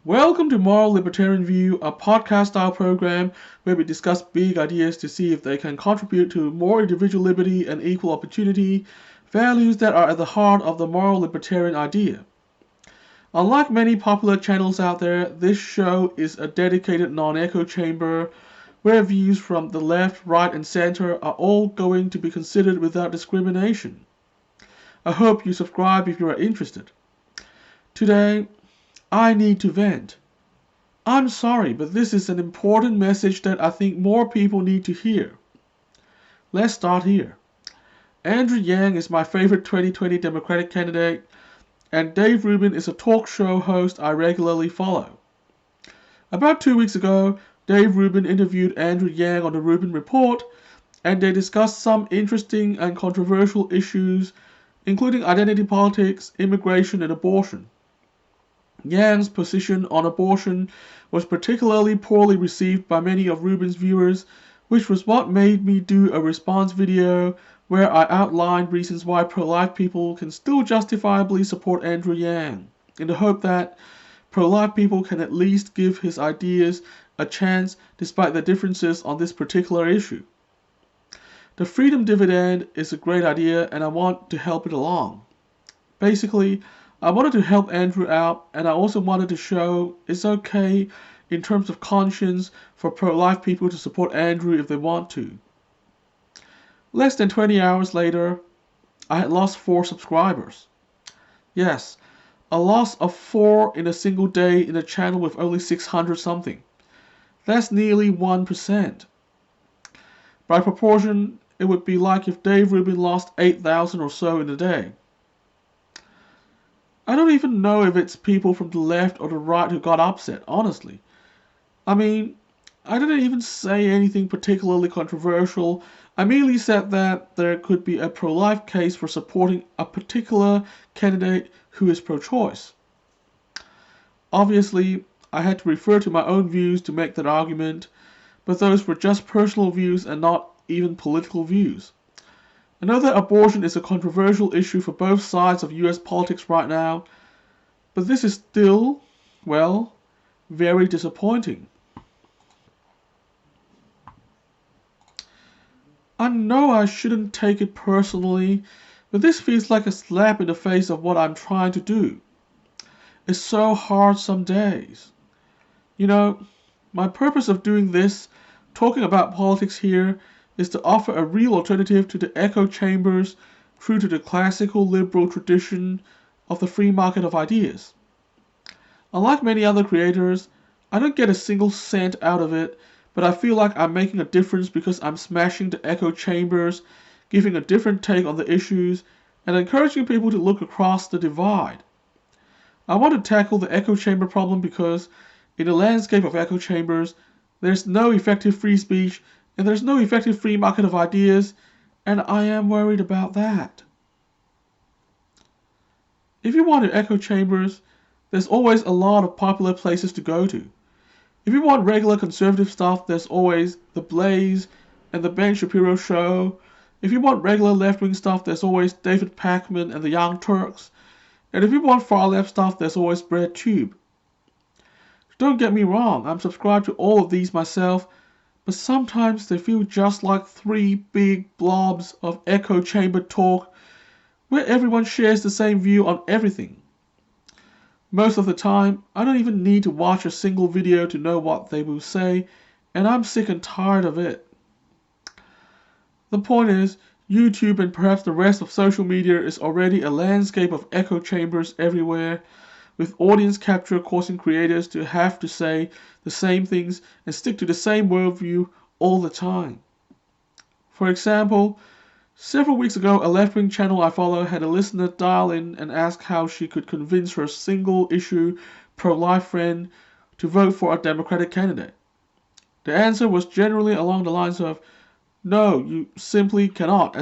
Welcome to Moral Libertarian View, a podcast-style program where we discuss big ideas to see if they can contribute to more individual liberty and equal opportunity, values that are at the heart of the moral libertarian idea. Unlike many popular channels out there, this show is a dedicated non-echo chamber where views from the left, right, and center are all going to be considered without discrimination. I hope you subscribe if you are interested. Today, I need to vent. I'm sorry, but this is an important message that I think more people need to hear. Let's start here. Andrew Yang is my favorite 2020 Democratic candidate, and Dave Rubin is a talk show host I regularly follow. About 2 weeks ago, Dave Rubin interviewed Andrew Yang on the Rubin Report, and they discussed some interesting and controversial issues, including identity politics, immigration, and abortion. Yang's position on abortion was particularly poorly received by many of Rubin's viewers, which was what made me do a response video where I outlined reasons why pro-life people can still justifiably support Andrew Yang, in the hope that pro-life people can at least give his ideas a chance despite the differences on this particular issue. The freedom dividend is a great idea and I want to help it along. Basically, I wanted to help Andrew out, and I also wanted to show it's okay in terms of conscience for pro-life people to support Andrew if they want to. Less than 20 hours later, I had lost 4 subscribers. Yes, a loss of 4 in a single day in a channel with only 600 something. That's nearly 1%. By proportion, it would be like if Dave Rubin lost 8,000 or so in a day. I don't even know if it's people from the left or the right who got upset, honestly. I mean, I didn't even say anything particularly controversial. I merely said that there could be a pro-life case for supporting a particular candidate who is pro-choice. Obviously, I had to refer to my own views to make that argument, but those were just personal views and not even political views. I know that abortion is a controversial issue for both sides of US politics right now, but this is still, well, very disappointing. I know I shouldn't take it personally, but this feels like a slap in the face of what I'm trying to do. It's so hard some days. You know, my purpose of doing this, talking about politics here, is to offer a real alternative to the echo chambers true to the classical liberal tradition of the free market of ideas. Unlike many other creators, I don't get a single cent out of it, but I feel like I'm making a difference because I'm smashing the echo chambers, giving a different take on the issues, and encouraging people to look across the divide. I want to tackle the echo chamber problem because, in the landscape of echo chambers, there's no effective free speech and there's no effective free market of ideas, and I am worried about that. If you want to echo chambers, there's always a lot of popular places to go to. If you want regular conservative stuff, there's always The Blaze and The Ben Shapiro Show. If you want regular left-wing stuff, there's always David Pakman and The Young Turks. And if you want far-left stuff, there's always BreadTube. Don't get me wrong, I'm subscribed to all of these myself, but sometimes they feel just like 3 big blobs of echo chamber talk where everyone shares the same view on everything. Most of the time, I don't even need to watch a single video to know what they will say, and I'm sick and tired of it. The point is, YouTube and perhaps the rest of social media is already a landscape of echo chambers everywhere, with audience capture causing creators to have to say the same things and stick to the same worldview all the time. For example, several weeks ago, a left-wing channel I follow had a listener dial in and ask how she could convince her single-issue pro-life friend to vote for a Democratic candidate. The answer was generally along the lines of, "No, you simply cannot,"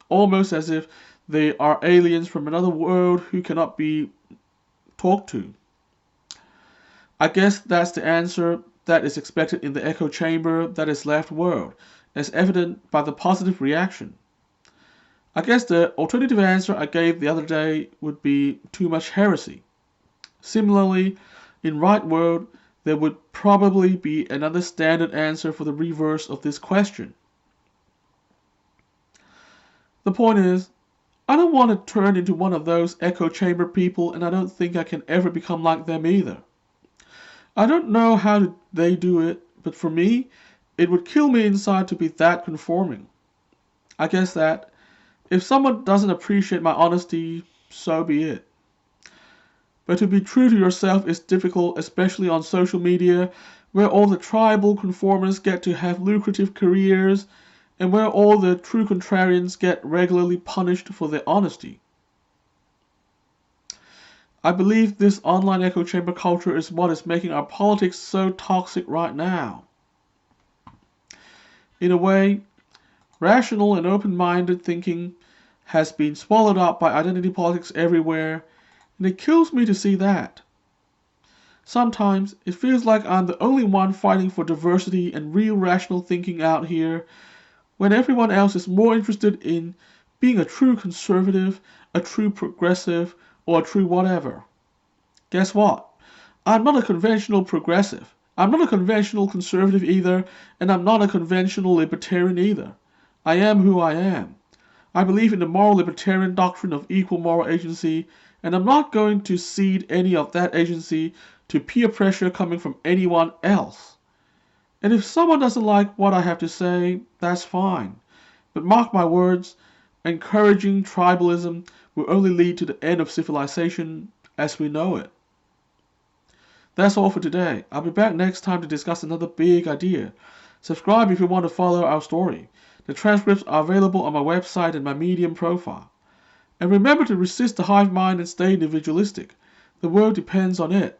almost as if they are aliens from another world who cannot be talked to. I guess that's the answer that is expected in the echo chamber that is left world, as evident by the positive reaction. I guess the alternative answer I gave the other day would be too much heresy. Similarly, In right world, there would probably be another standard answer for the reverse of this question. The point is, I don't want to turn into one of those echo chamber people, and I don't think I can ever become like them either. I don't know how they do it, but for me, it would kill me inside to be that conforming. I guess that if someone doesn't appreciate my honesty, so be it. But to be true to yourself is difficult, especially on social media, where all the tribal conformists get to have lucrative careers, and where all the true contrarians get regularly punished for their honesty. I believe this online echo chamber culture is what is making our politics so toxic right now. In a way, rational and open-minded thinking has been swallowed up by identity politics everywhere, and it kills me to see that. Sometimes it feels like I'm the only one fighting for diversity and real rational thinking out here, when everyone else is more interested in being a true conservative, a true progressive, or a true whatever. Guess what? I'm not a conventional progressive. I'm not a conventional conservative either, and I'm not a conventional libertarian either. I am who I am. I believe in the moral libertarian doctrine of equal moral agency, and I'm not going to cede any of that agency to peer pressure coming from anyone else. And if someone doesn't like what I have to say, that's fine. But mark my words, encouraging tribalism will only lead to the end of civilization as we know it. That's all for today. I'll be back next time to discuss another big idea. Subscribe if you want to follow our story. The transcripts are available on my website and my Medium profile. And remember to resist the hive mind and stay individualistic. The world depends on it.